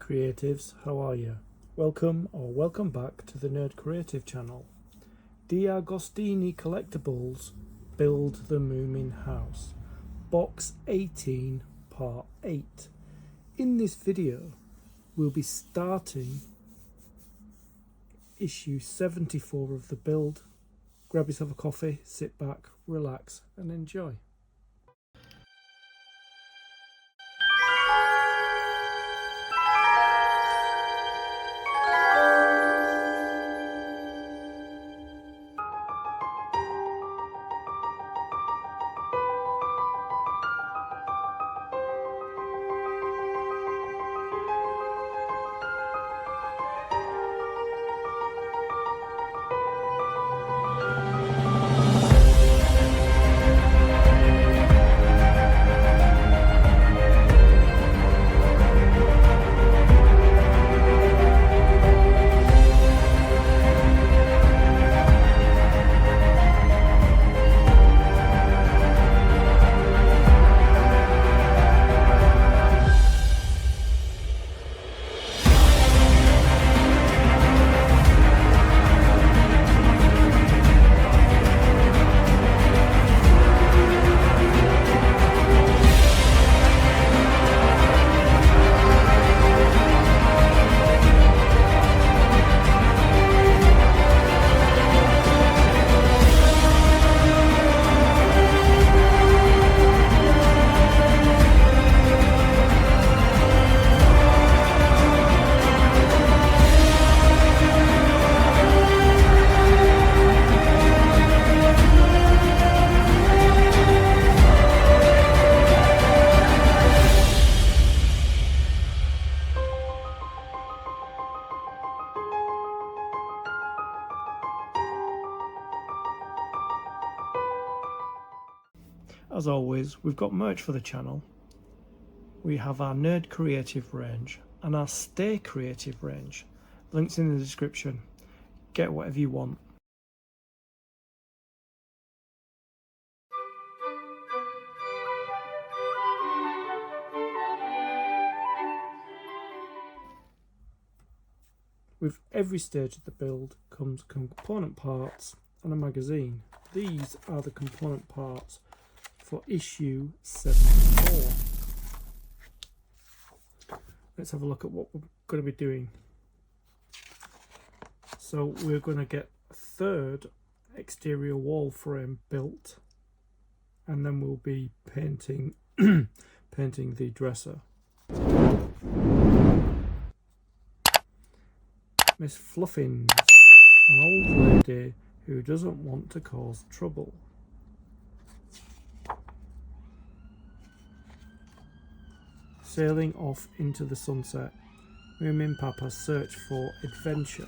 Creatives, how are you? Welcome back to the Nerd Creative channel. DeAgostini Collectibles Build the Moomin House, Box 18, Part 8. In this video, we'll be starting issue 74 of the build. Grab yourself a coffee, sit back, relax and enjoy. As always, we've got merch for the channel. We have our Nerd Creative range and our Stay Creative range. Links in the description. Get whatever you want. With every stage of the build comes component parts and a magazine. These are the component parts for issue 74. Let's have a look at what we're going to be doing. So we're going to get a third exterior wall frame built, and then we'll be painting painting the dresser. Miss Fluffins, an old lady who doesn't want to cause trouble. Sailing off into the sunset, Moomin Papa's search for adventure.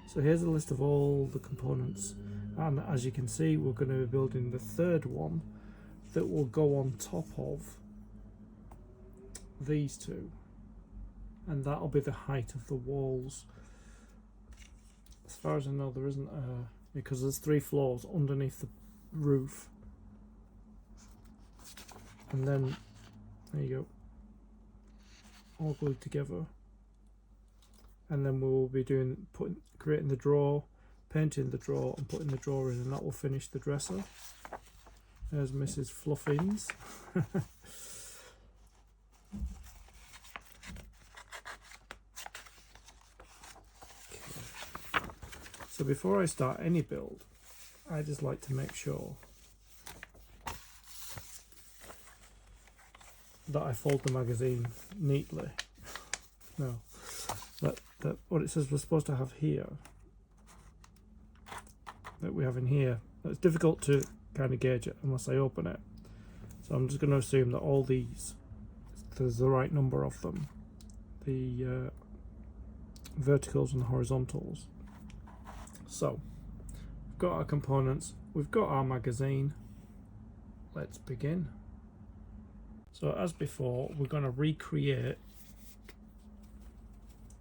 So here's a list of all the components, and as you can see, we're going to be building the third one that will go on top of these two, and that'll be the height of the walls. As far as I know, there isn't because there's 3 floors underneath the roof, and then there you go, all glued together. And then we'll be creating the drawer, painting the drawer and putting the drawer in, and that will finish the dresser. There's Mrs. Fluffins. So before I start any build, I just like to make sure that I fold the magazine neatly. No, that what it says we're supposed to have here, that we have in here, it's difficult to kind of gauge it unless I open it. So I'm just going to assume that all these, there's the right number of them, the verticals and the horizontals. So we've got our components, we've got our magazine. Let's begin. So as before, we're going to recreate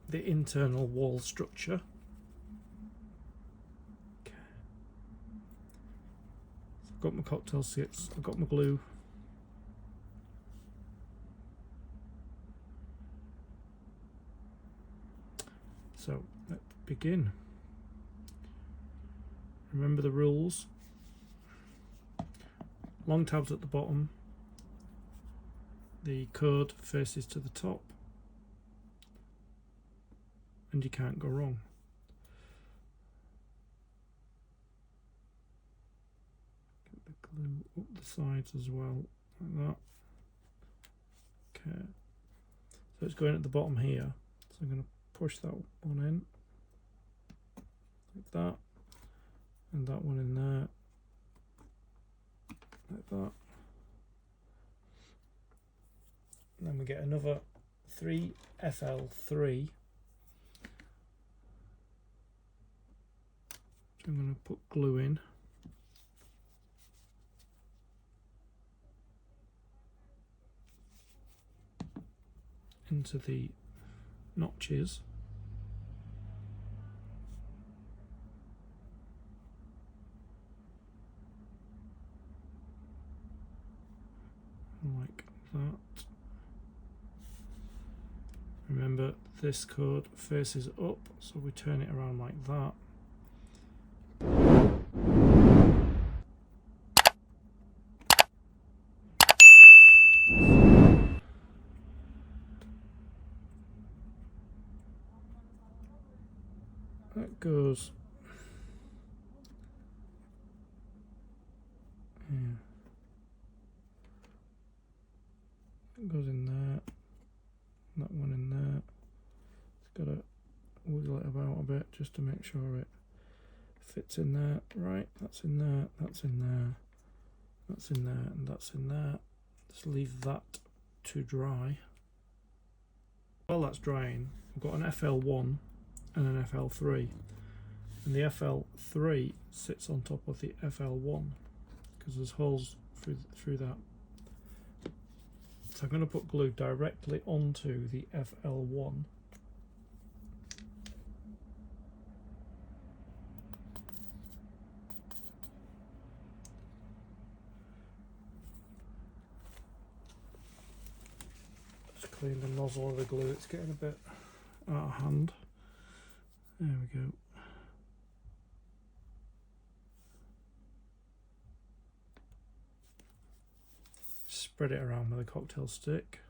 the internal wall structure. Okay. So I've got my cocktail sits, I've got my glue. So let's begin. Remember the rules. Long tabs at the bottom. The code faces to the top. And you can't go wrong. Get the glue up the sides as well, like that. Okay. So it's going at the bottom here. So I'm going to push that one in. Like that. And that one in there. Like that. And then we get another 3FL3. I'm going to put glue in. Into the notches. Like that. Remember, this code faces up, so we turn it around like that. That goes It goes in there. That one in there. It's got to wiggle it about a bit just to make sure it fits in there. Right, that's in there, that's in there, that's in there, and that's in there. Just leave that to dry. While that's drying, I've got an FL1 and an FL3. And the FL3 sits on top of the FL1 because there's holes through that. So I'm going to put glue directly onto the FL1. Just clean the nozzle of the glue, it's getting a bit out of hand. There we go. Spread it around with a cocktail stick.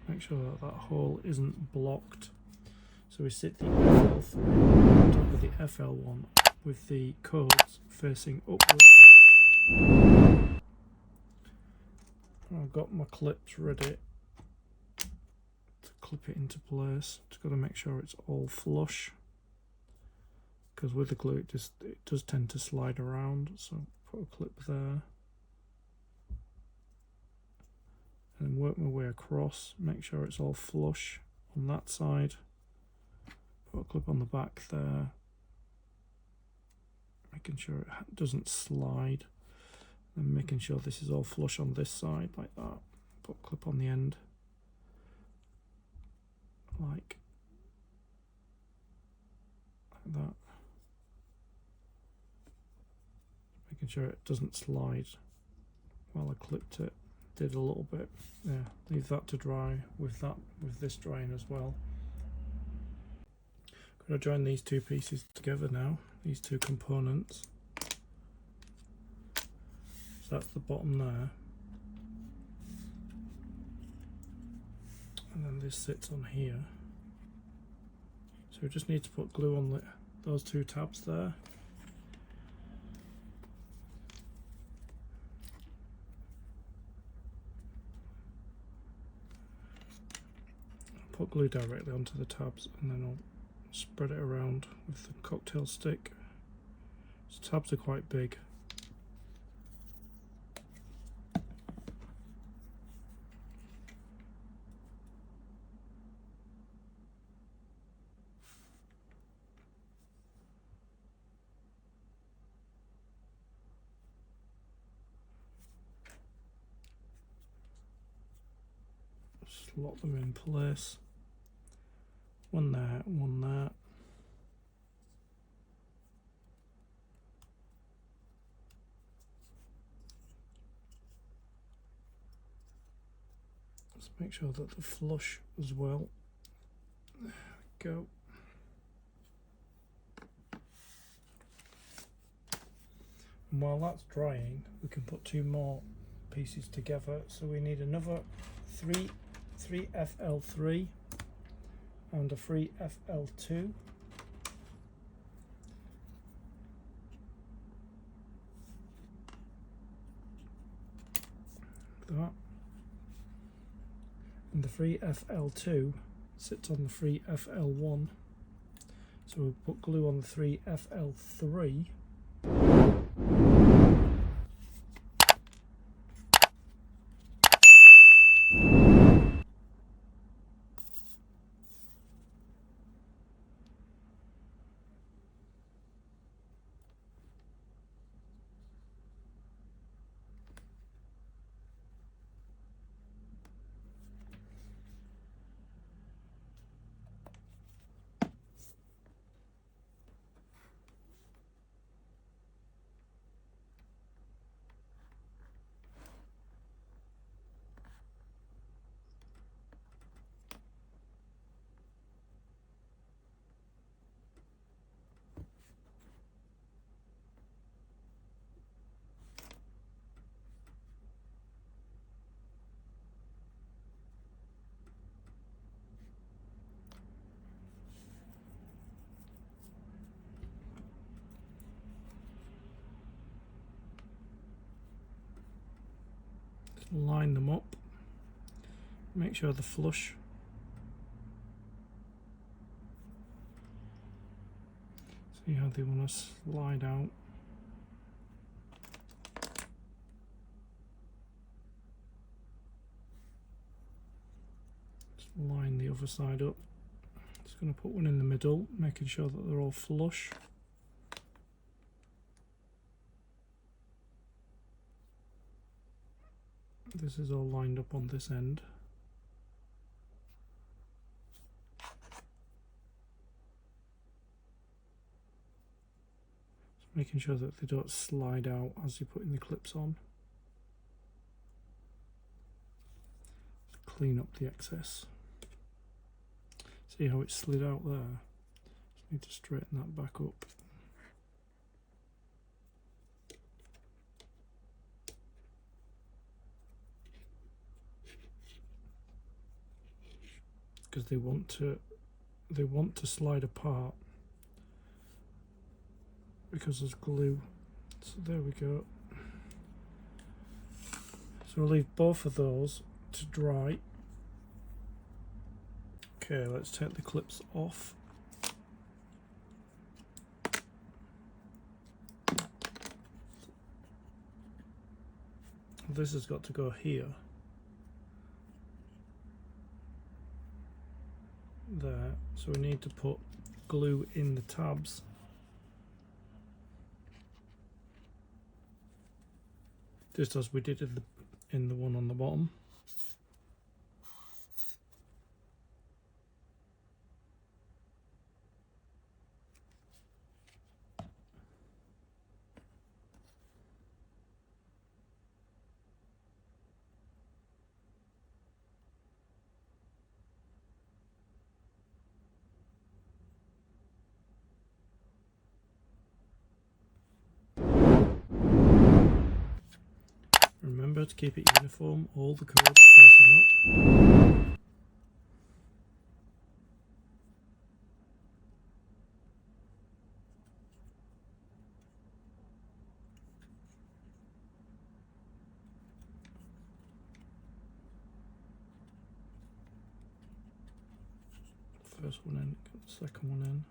Make sure that that hole isn't blocked. So we sit the FL3 on top of the FL1 with the codes facing upwards. I've got my clips ready to clip it into place. Just got to make sure it's all flush, because with the glue it does tend to slide around. So put a clip there. And work my way across, make sure it's all flush on that side. Put a clip on the back there, making sure it doesn't slide. And making sure this is all flush on this side, like that. Put a clip on the end, like that. Making sure it doesn't slide while I clipped it. Did a little bit. Yeah, leave that to dry with this drying as well. Going to join these two pieces together now, these two components. So that's the bottom there. And then this sits on here. So we just need to put glue on those two tabs there. put glue directly onto the tabs, and then I'll spread it around with the cocktail stick. So tabs are quite big. Slot them in place. One there, one there. Let's make sure that they're flush as well. There we go. And while that's drying, we can put two more pieces together. So we need another 3FL3 and a 3FL2. That. And the 3FL2 sits on the 3FL1. So we'll put glue on the 3FL3. Line them up, make sure they're flush. See how they want to slide out. Just line the other side up. Just going to put one in the middle, making sure that they're all flush. This is all lined up on this end. Just making sure that they don't slide out as you're putting the clips on. Just clean up the excess. See how it slid out there? Just need to straighten that back up. Because they want to slide apart because there's glue. So there we go. So we'll leave both of those to dry. Okay, let's take the clips off. This has got to go here. There, so we need to put glue in the tabs. Just as we did in the one on the bottom. Remember to keep it uniform, all the cords facing up. first one in, get the second one in,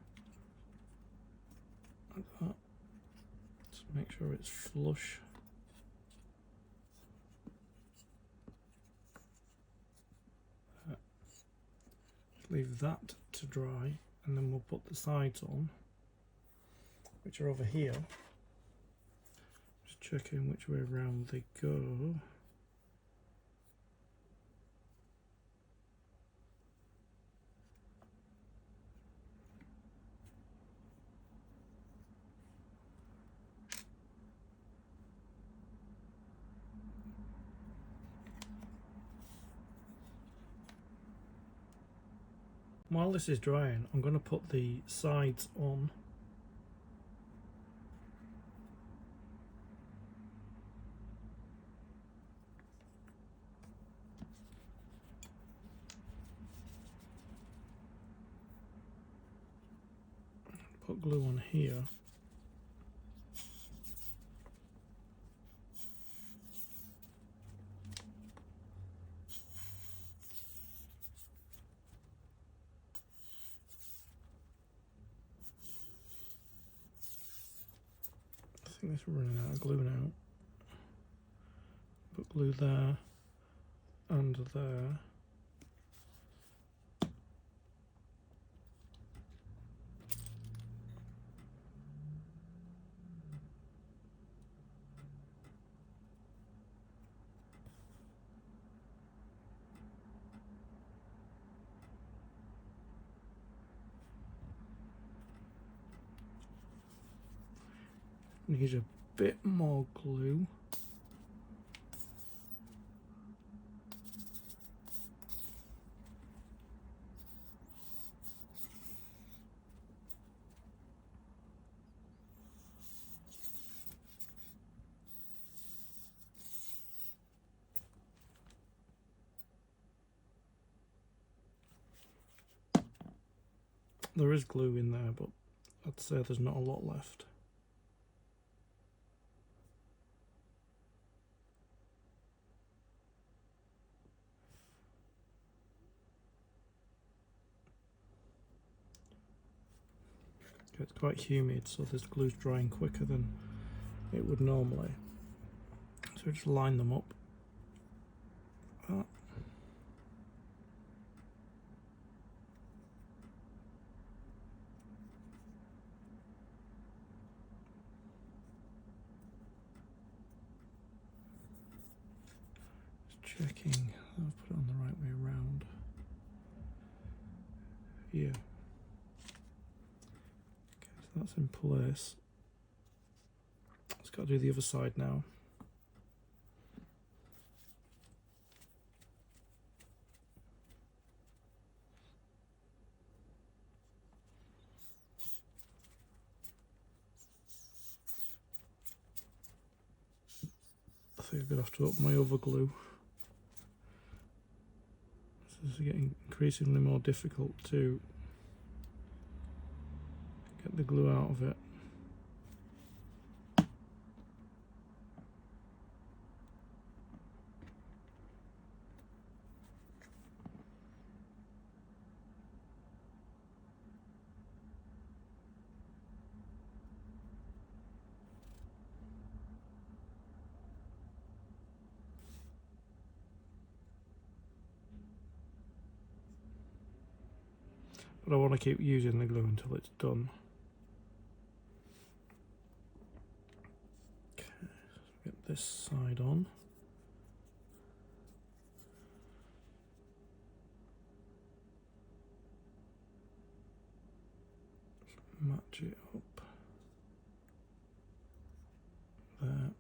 like that. Just make sure it's flush. Leave that to dry, and then we'll put the sides on, which are over here. Just checking which way around they go. While this is drying, I'm going to put the sides on. Put glue on here. I think this is running out of glue now. Put glue there and there. Need a bit more glue. There is glue in there, but I'd say there's not a lot left. It's quite humid, so this glue's drying quicker than it would normally. So just line them up. Just checking I've put it on the right way around. Yeah. That's in place. Just got to do the other side now. I think I'm going to have to up my other glue. This is getting increasingly more difficult to get the glue out of it. But I want to keep using the glue until it's done. Okay, get this side on. Just match it up there,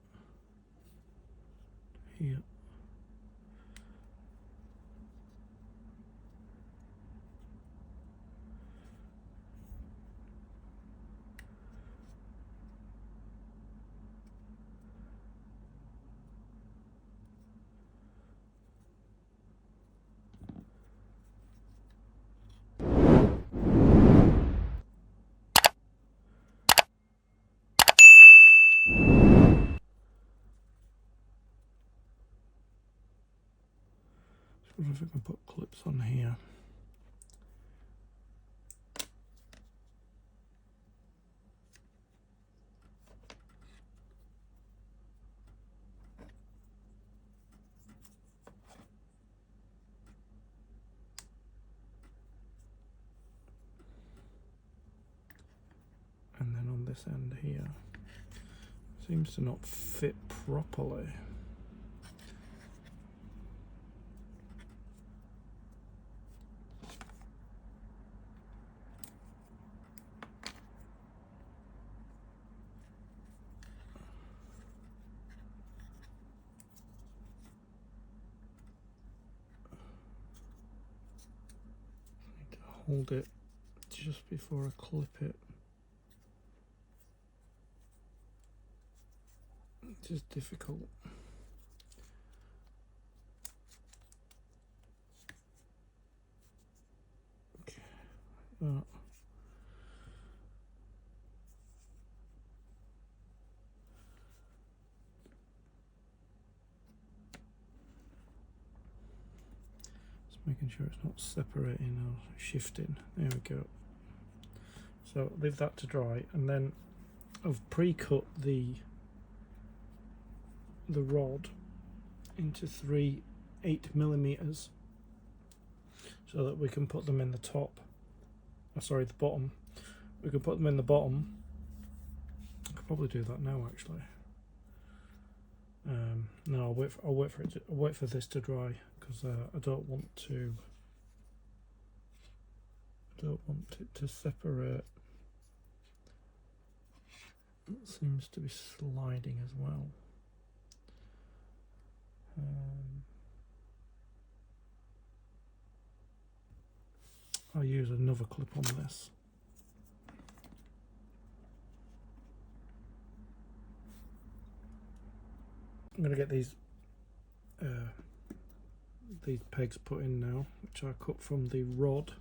here. I wonder if I can put clips on here. this end here. Seems to not fit properly. Hold it just before I clip it. It's just difficult. Okay, like that. Making sure it's not separating or shifting. There we go. So leave that to dry, and then I've pre-cut the rod into 3 8mm so that we can put them in the top. Oh, sorry, the bottom. We can put them in the bottom. I could probably do that now, actually. No, I'll wait for this to dry, because I don't want it to separate. It seems to be sliding as well. I'll use another clip on this. I'm going to get these pegs put in now, which I cut from the rod.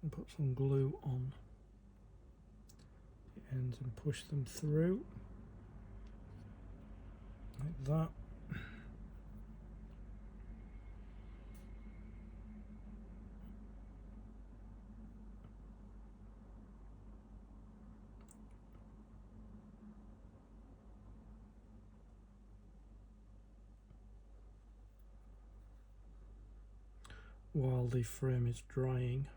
And put some glue on the ends and push them through like that. While the frame is drying.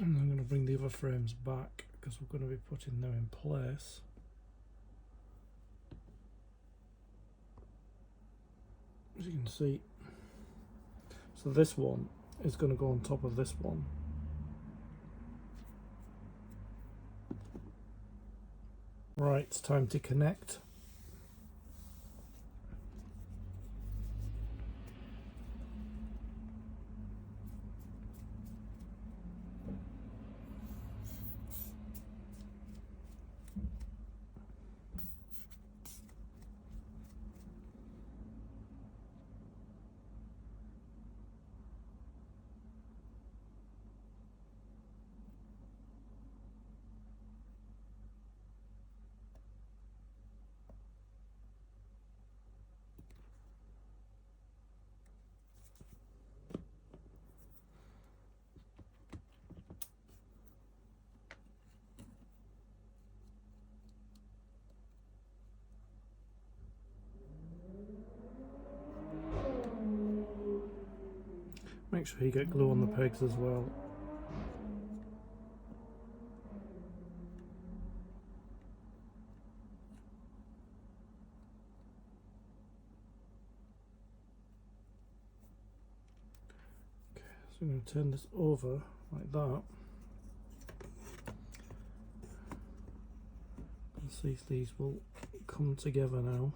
And I'm going to bring the other frames back because we're going to be putting them in place. As you can see, so this one is going to go on top of this one. Right, it's time to connect. Make sure you get glue on the pegs as well. Okay, so I'm going to turn this over like that and see if these will come together now.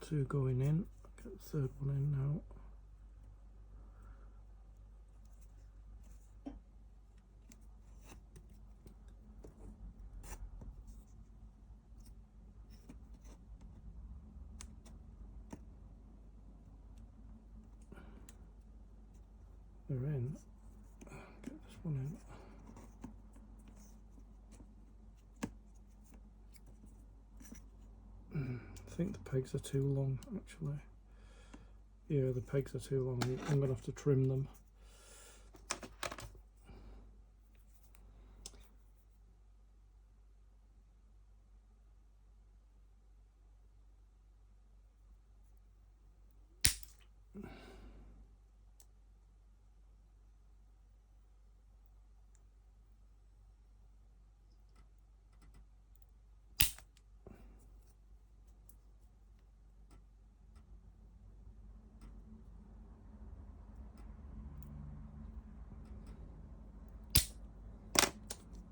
Two going in, get the third one in now. they're in. Get this one in. I think the pegs are too long, actually. Yeah, the pegs are too long. I'm going to have to trim them.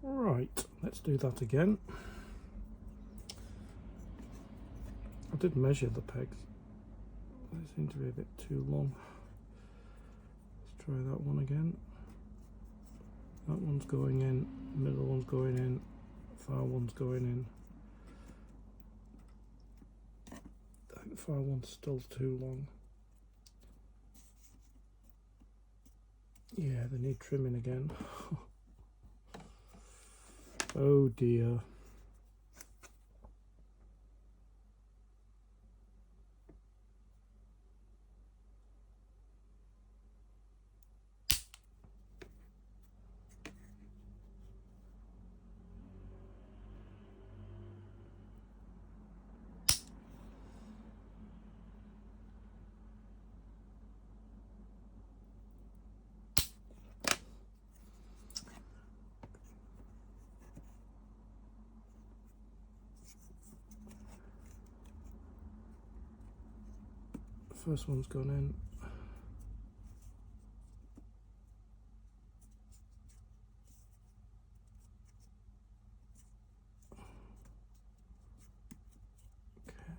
Right, let's do that again. I did measure the pegs. They seem to be a bit too long. Let's try that one again. That one's going in, middle one's going in, far one's going in. I think the far one's still too long. Yeah, they need trimming again. Oh dear. First one's gone in. Okay.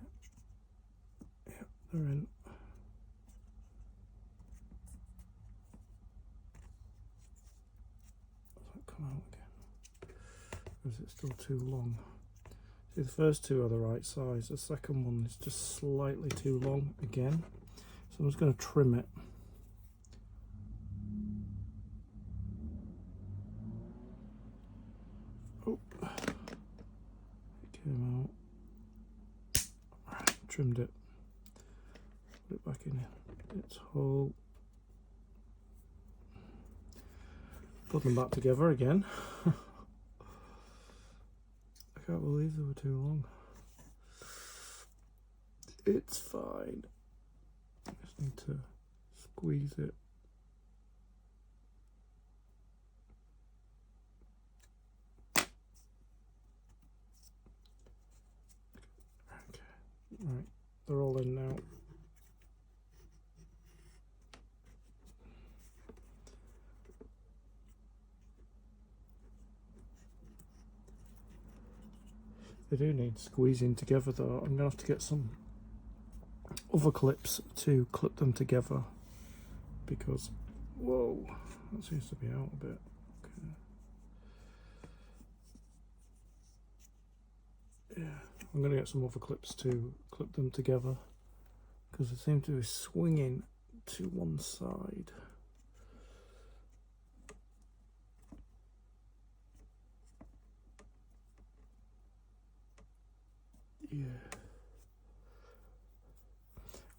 Yep, they're in. Does that come out again? Or is it still too long? See, the first two are the right size. The second one is just slightly too long again. So I'm just going to trim it. Oh, it came out. Right, trimmed it. Put it back in its hole. Put them back together again. I can't believe they were too long. It's fine. I just need to squeeze it. Okay, right, they're all in now. They do need squeezing together though. I'm going to have to get some other clips to clip them together because, whoa, that seems to be out a bit. Okay. Yeah, I'm going to get some other clips to clip them together because they seem to be swinging to one side. Yeah.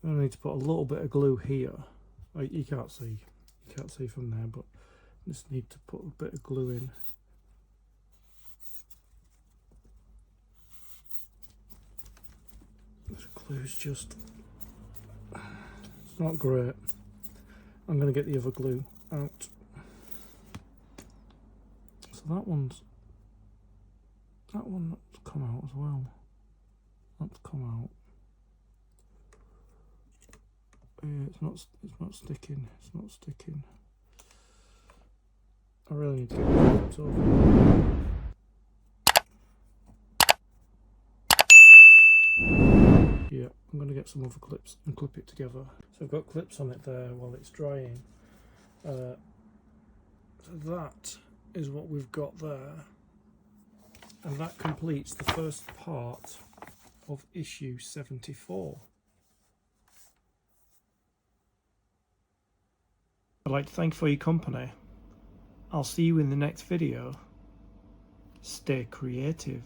I need to put a little bit of glue here. You can't see from there, but I just need to put a bit of glue in. This glue's just, it's not great. I'm going to get the other glue out. So that one that's come out as well. That's come out. Yeah, it's not sticking. It's not sticking. I really need to get the clips over. Yeah, I'm going to get some other clips and clip it together. So I've got clips on it there while it's drying. So that is what we've got there. And that completes the first part of issue 74. I'd like to thank you for your company. I'll see you in the next video. Stay creative.